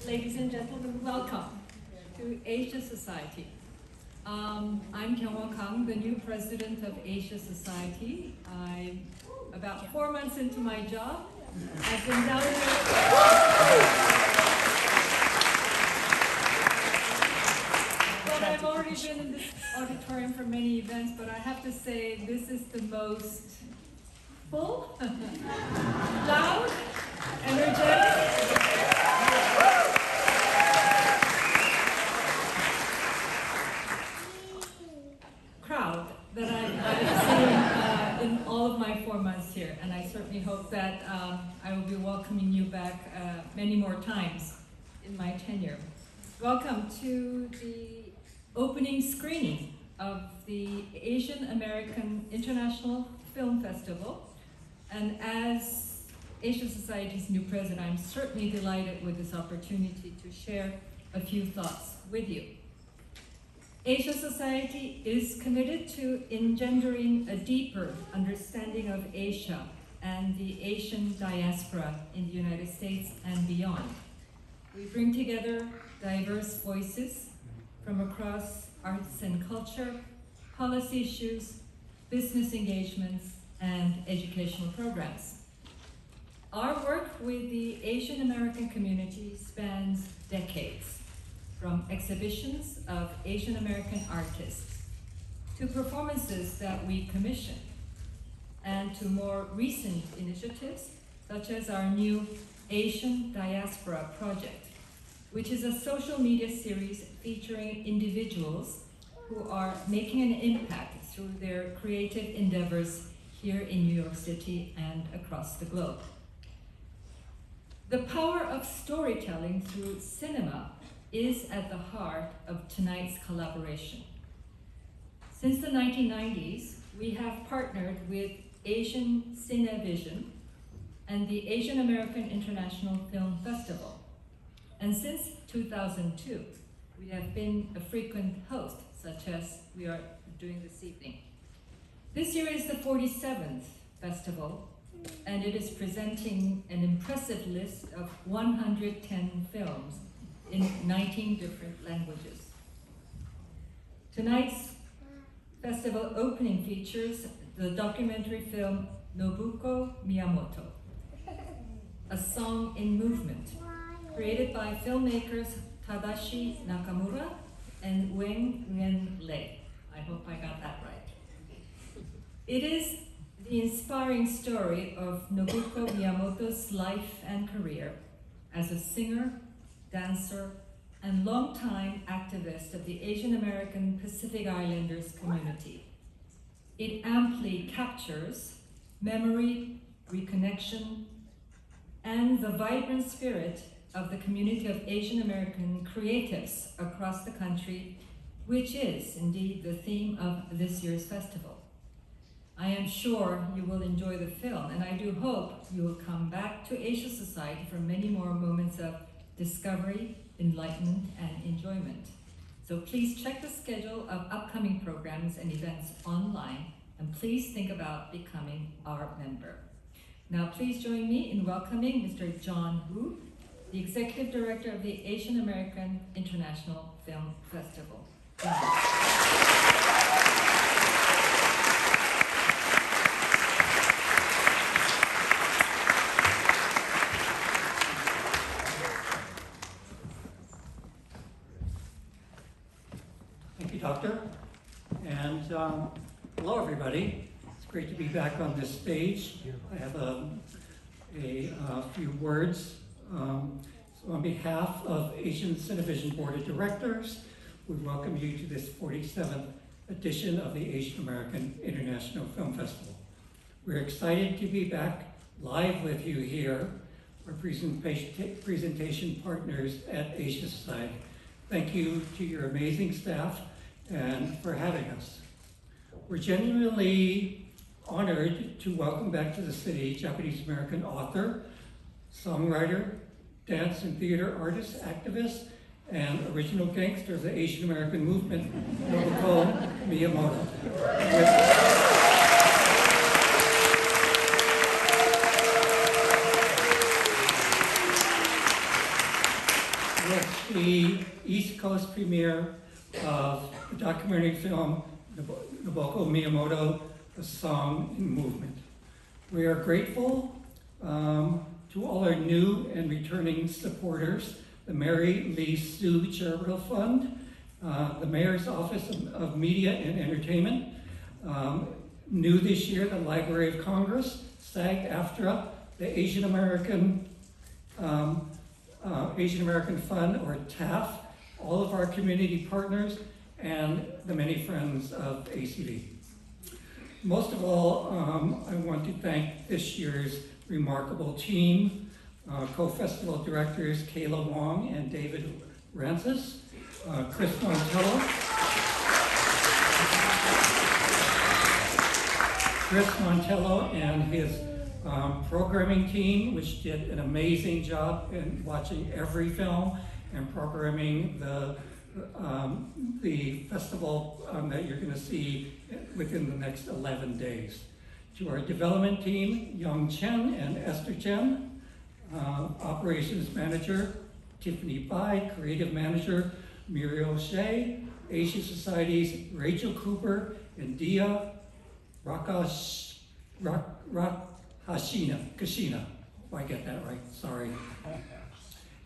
Ladies and gentlemen, welcome to Asia Society. I'm Kyung-Won Kang, the new president of Asia Society. I'm about 4 months into my job. I've been down here. Well, I've already been in this auditorium for many events, but I have to say this is the most full, loud, energetic, crowd that I've seen in all of my 4 months here, and I certainly hope that I will be welcoming you back many more times in my tenure. Welcome to the opening screening of the Asian American International Film Festival, and as Asia Society's new president, I'm certainly delighted with this opportunity to share a few thoughts with you. Asia Society is committed to engendering a deeper understanding of Asia and the Asian diaspora in the United States and beyond. We bring together diverse voices from across arts and culture, policy issues, business engagements, and educational programs. Our work with the Asian American community spans decades, from exhibitions of Asian American artists to performances that we commission, and to more recent initiatives such as our new Asian Diaspora Project, which is a social media series featuring individuals who are making an impact through their creative endeavors here in New York City and across the globe. The power of storytelling through cinema is at the heart of tonight's collaboration. Since the 1990s, we have partnered with Asian CineVision and the Asian American International Film Festival. And since 2002, we have been a frequent host, such as we are doing this evening. This year is the 47th festival, and it is presenting an impressive list of 110 films in 19 different languages. Tonight's festival opening features the documentary film Nobuko Miyamoto, A Song in Movement, created by filmmakers Tadashi Nakamura and Nguyen-Le. I hope I got that right. It is the inspiring story of Nobuko Miyamoto's life and career as a singer, dancer, and longtime activist of the Asian American Pacific Islanders community. It amply captures memory, reconnection, and the vibrant spirit of the community of Asian American creatives across the country, which is indeed the theme of this year's festival. I am sure you will enjoy the film, and I do hope you will come back to Asia Society for many more moments of discovery, enlightenment, and enjoyment. So please check the schedule of upcoming programs and events online, and please think about becoming our member. Now please join me in welcoming Mr. John Wu, the Executive Director of the Asian American International Film Festival. Thank you, Doctor. And hello, everybody. It's great to be back on this stage. I have a few words. So on behalf of Asian CineVision Board of Directors, we welcome you to this 47th edition of the Asian American International Film Festival. We're excited to be back live with you here, our presentation partners at Asia Society. Thank you to your amazing staff and for having us. We're genuinely honored to welcome back to the city Japanese American author, songwriter, dance and theater artist, activist, and original gangster of the Asian American movement, Nobuko Miyamoto. with the East Coast premiere of the documentary film Nobuko Miyamoto, The Song and Movement. We are grateful to all our new and returning supporters, the Mary Lee Sue Charitable Fund, the Mayor's Office of Media and Entertainment, new this year, the Library of Congress, SAG-AFTRA, the Asian American Fund, or TAF, all of our community partners, and the many friends of ACV. Most of all, I want to thank this year's remarkable team, co-festival directors Kayla Wong and David Rancis, Chris Montello and his programming team, which did an amazing job in watching every film and programming the festival that you're going to see within the next 11 days. To our development team, Young Chen and Esther Chen, operations manager, Tiffany Bai, creative manager, Muriel Shea, Asia Society's Rachel Cooper and Dia Kashina, if I get that right, sorry.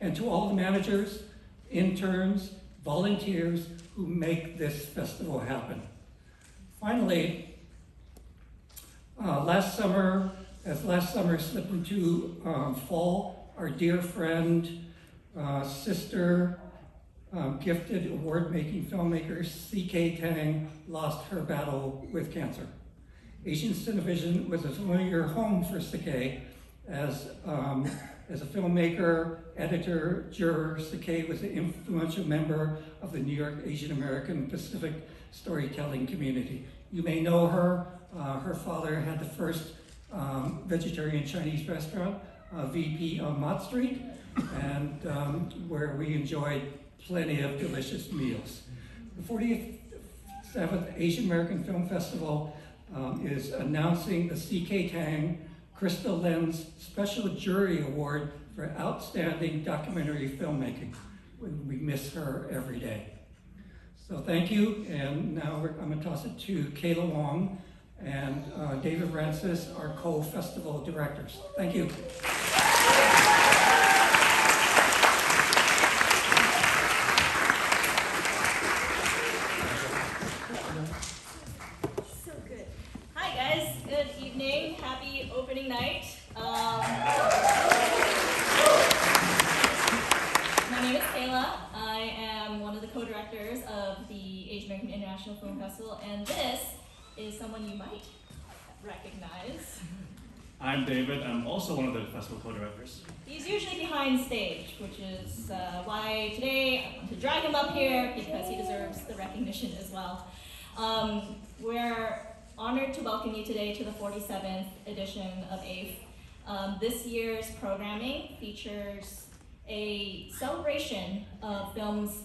And to all the managers, interns, volunteers who make this festival happen. Finally, last summer slipped into fall, our dear friend, sister, gifted award-making filmmaker C.K. Tang lost her battle with cancer. Asian CineVision was a familiar home for C.K. As a filmmaker, editor, juror, C.K. was an influential member of the New York Asian American Pacific storytelling community. You may know her. Her father had the first vegetarian Chinese restaurant, VP on Mott Street, and where we enjoyed plenty of delicious meals. The 47th Asian American Film Festival is announcing the C.K. Tang Crystal Lens Special Jury Award for Outstanding Documentary Filmmaking. We miss her every day. So thank you, and now I'm going to toss it to Kayla Wong and David Rancis, our co-festival directors. Thank you. So good. Hi guys, good evening. Happy opening night. My name is Kayla. I am one of the co-directors of the Asian American International Film Festival, and this is someone you might recognize. I'm David. I'm also one of the festival co-directors. He's usually behind stage, which is why today I want to drag him up here because he deserves the recognition as well. We're honored to welcome you today to the 47th edition of AAPI. This year's programming features a celebration of films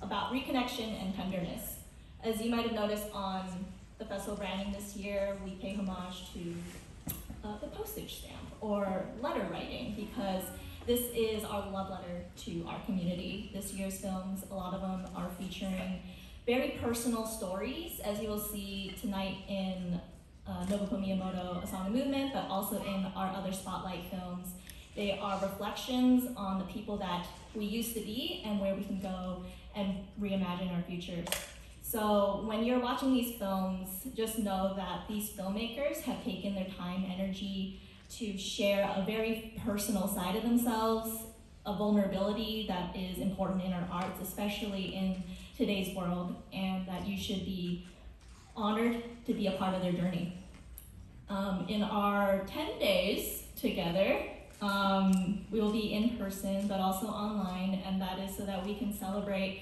about reconnection and tenderness. As you might have noticed on the festival branding this year, we pay homage to the postage stamp or letter writing, because this is our love letter to our community. This year's films, a lot of them are featuring very personal stories, as you will see tonight in Nobuko Miyamoto, A Song of Movement, but also in our other spotlight films. They are reflections on the people that we used to be and where we can go and reimagine our futures. So when you're watching these films, just know that these filmmakers have taken their time, energy to share a very personal side of themselves, a vulnerability that is important in our arts, especially in today's world, and that you should be honored to be a part of their journey. In our 10 days together, we will be in person, but also online, and that is so that we can celebrate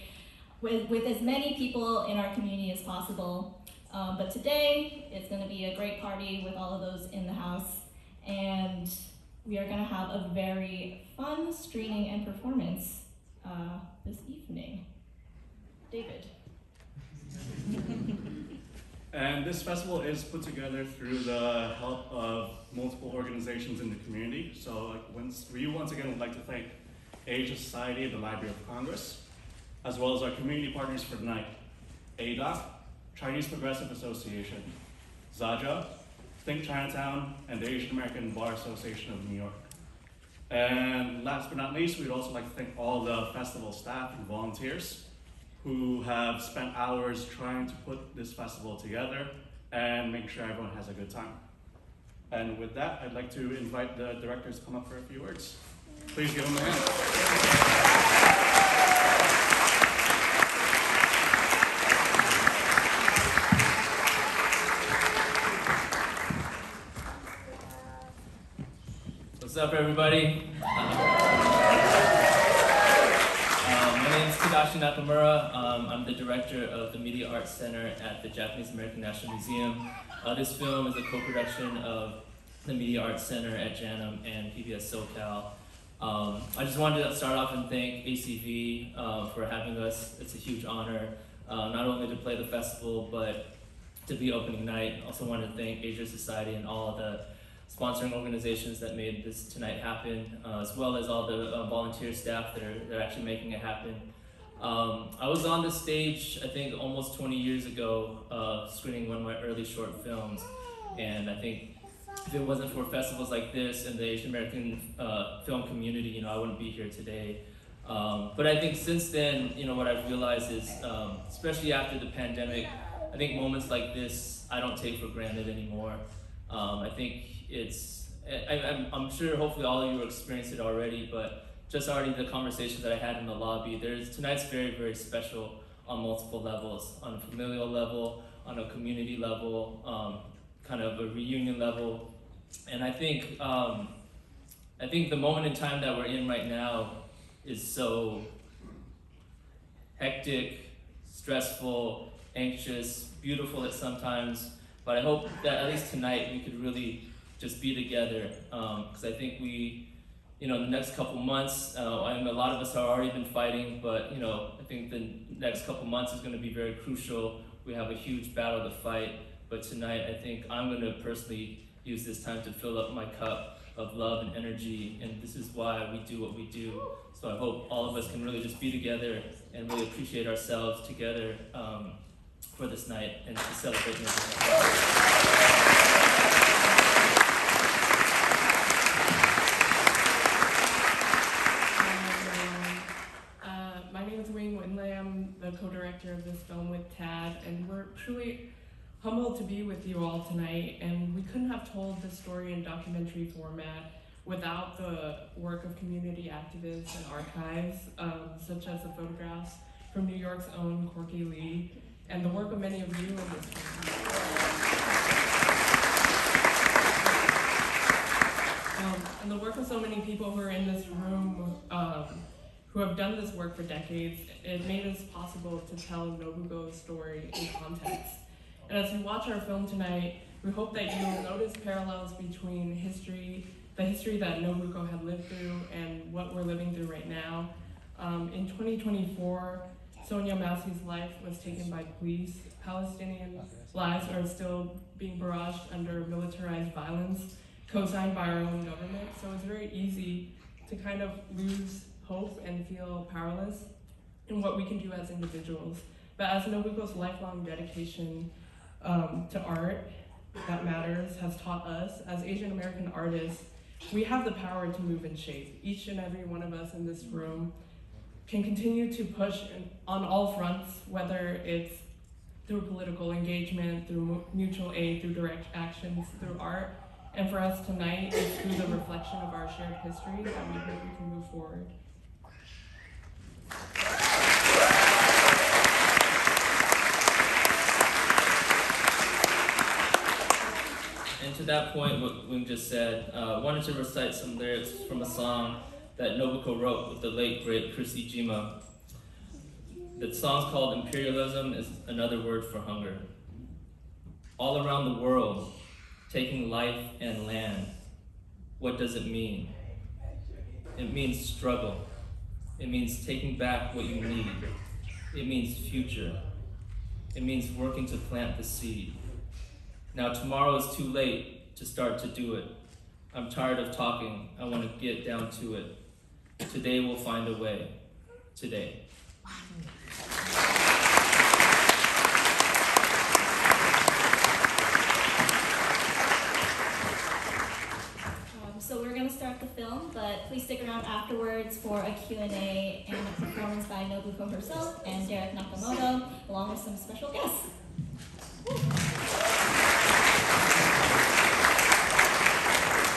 with as many people in our community as possible. But today, it's gonna be a great party with all of those in the house, and we are gonna have a very fun screening and performance this evening. David. And this festival is put together through the help of multiple organizations in the community. So we once again would like to thank Asia Society and the Library of Congress, as well as our community partners for tonight, AAPI, Chinese Progressive Association, ZAJA, Think Chinatown, and the Asian American Bar Association of New York. And last but not least, we'd also like to thank all the festival staff and volunteers who have spent hours trying to put this festival together and make sure everyone has a good time. And with that, I'd like to invite the directors to come up for a few words. Please give them a hand. What's up, everybody? My name is Tadashi Nakamura. I'm the director of the Media Arts Center at the Japanese American National Museum. This film is a co-production of the Media Arts Center at JANM and PBS SoCal. I just wanted to start off and thank ACV for having us. It's a huge honor, not only to play the festival, but to be opening night. Also wanted to thank Asia Society and all the sponsoring organizations that made this tonight happen, as well as all the volunteer staff that are actually making it happen. I was on the stage, I think almost 20 years ago, screening one of my early short films, and I think if it wasn't for festivals like this and the Asian American film community, I wouldn't be here today. But I think since then, what I've realized is, especially after the pandemic, I think moments like this I don't take for granted anymore. I think I'm sure hopefully all of you experienced it already, but just already the conversations that I had in the lobby, tonight's very, very special on multiple levels, on a familial level, on a community level, kind of a reunion level. And I think the moment in time that we're in right now is so hectic, stressful, anxious, beautiful at sometimes, but I hope that at least tonight we could really just be together, because I think we, the next couple months, and a lot of us have already been fighting, but I think the next couple months is going to be very crucial. We have a huge battle to fight, but tonight I think I'm going to personally use this time to fill up my cup of love and energy, and this is why we do what we do. So I hope all of us can really just be together and really appreciate ourselves together for this night and to celebrate music. My name is Nguyen-Le. I'm the co-director of this film with Tad, and we're truly humbled to be with you all tonight. And we couldn't have told this story in documentary format without the work of community activists and archives, such as the photographs from New York's own Corky Lee, and the work of many of you in this and the work of so many people who are in this room, who have done this work for decades. It made us possible to tell Nobuko's story in context. And as you watch our film tonight, we hope that you will notice parallels between the history that Nobuko had lived through and what we're living through right now. In 2024, Sonia Massey's life was taken by police. Palestinian lives are still being barraged under militarized violence, co-signed by our own government. So it's very easy to kind of lose hope and feel powerless in what we can do as individuals. But as Nobuko's lifelong dedication to art that matters has taught us, as Asian American artists, we have the power to move and shape. Each and every one of us in this room can continue to push on all fronts, whether it's through political engagement, through mutual aid, through direct actions, through art. And for us tonight, it's through the reflection of our shared history that we hope we can move forward. And to that point, what Quyên just said, I wanted to recite some lyrics from a song that Nobuko wrote with the late, great Chrissy Jima. The song's called Imperialism is Another Word for Hunger. All around the world, taking life and land. What does it mean? It means struggle. It means taking back what you need. It means future. It means working to plant the seed. Now tomorrow is too late to start to do it. I'm tired of talking. I want to get down to it. Today we'll find a way. Today. So we're going to start the film, but please stick around afterwards for a Q&A and a performance by Nobuko herself and Derek Nakamoto, along with some special guests. Woo.